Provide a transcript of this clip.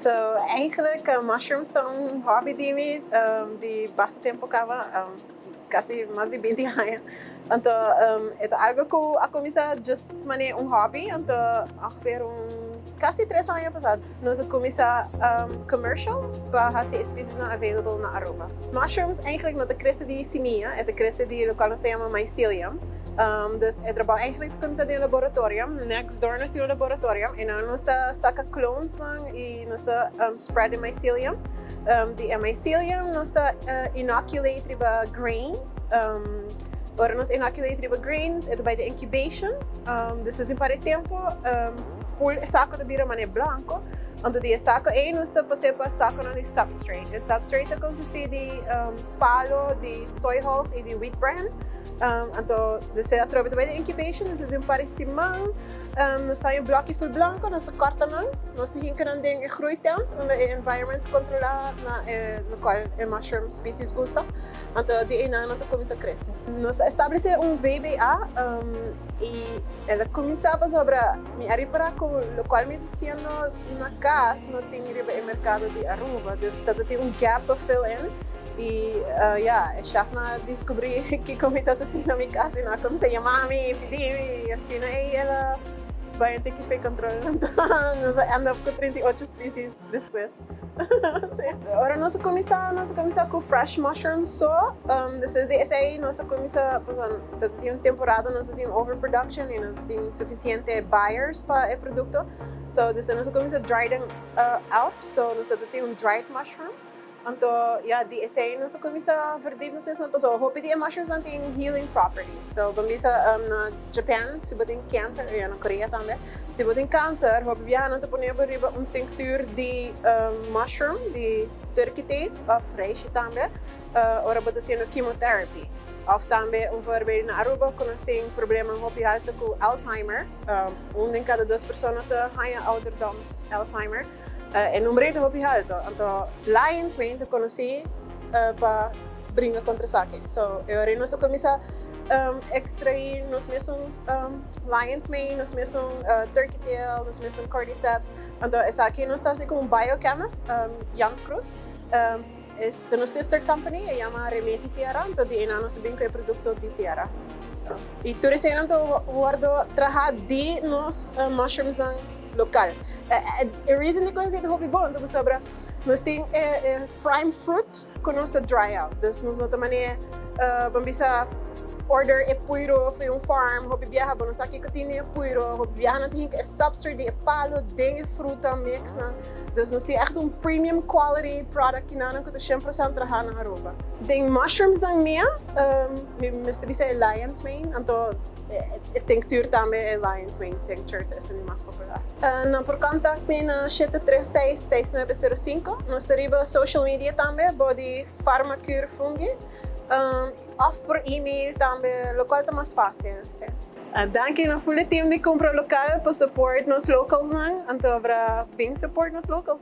So, eigenlijk, mushrooms são um hobby de bastante tempo cava, quase mais de 20 anos. Então, é algo que a começar just mané hobby, então, ongeveer quase 3 anos passado, nós começamos commercial para fazer espécies available na ARUBA. Mushrooms eigenlijk não cresce de semilla, é cresce de local que se chama mycelium. Dus é trabalho eigenlijk começa de laboratório, next door nós temos laboratório, e nós está saca clones e nós está spread mycelium. De mycelium nós está inoculate riba grains. Ora nós inoculate riba grains é bij de incubation. Dus é para tempo full saco de bira mané branco. Então de saco aí nós está passando para saco na substrate. O substrate consiste de palo de soy hulls e de wheat bran. Então, você através da incubation, nós temos para cima, nós temos um bloco full branco, nós cortamos, nós temos que ter groei tanto, no environment controlado no qual a mushroom species gosta. Então, de aí nós começa a crescer. Nós estabelecemos VBA e ela começava sobre me arribar com o qual me dizia na casa não tem no mercado de ARUBA, então tem gap para fill in. E a chefe descobriu que como está tudo na minha casa, não como se chama me pedir e assim aí ela vai ter que fazer controle. Nós andamos com 38 espécies depois. Agora nós começamos com fresh mushrooms só. Desde aí nós começamos tem uma temporada nós temos overproduction e não tem suficiente buyers para o produto. So desde nós começamos dry them out. So nós temos dried mushroom. Então, de aí nós começamos a vender nos nossos hobby de mushrooms têm healing properties. So, vamos na Japão, se você tem câncer, e na Coreia também, se você tem câncer, hobby viajar na Japão para tincture de mushroom, de turkey ou fresh também, ora você tem chemotherapy. Of também voorbeeld na ARUBA, que nós temos problema hobby alto com Alzheimer. Em cada 2 pessoas tem ouderdoms Alzheimer. É número de hobby alto. Então, Lions Mane eu conheci para brincar contra isso. So, eu nós começamos a extrair nós mesmos Lions Mane, nós mesmos Turkey Tail, nós mesmos Cordyceps. Então, essa aqui nós estamos com um biochemist, Jan Cruz. Da nossa sister company, se chama Remedi Terra, então de nós sabemos que é produto de terra. So, e tudo isso então guardo trabalhar de nos mushrooms local. A reason que nós hobby bom, então sobre nós temos prime fruit que nós está dry out. Dus nós também vamos order e puiro foi farm, hobby viaja, nós aqui que tem e puiro, hobby viaja não tem que substrate de palo, de fruta mix na. Dus nós tem echt premium quality product que não que 100% trabalha na ARUBA. Tem mushrooms dan minhas, mestre bisa Lions Mane, então tincture também é Lions Mane, tincture é o mais popular. Na por contato na 736-6905, nós temos social media também, body Pharmacure Fungi. Of por e-mail também, local é mais fácil. Danke no full team de CUMPRA local para support nos locals, então para bem support nos locals.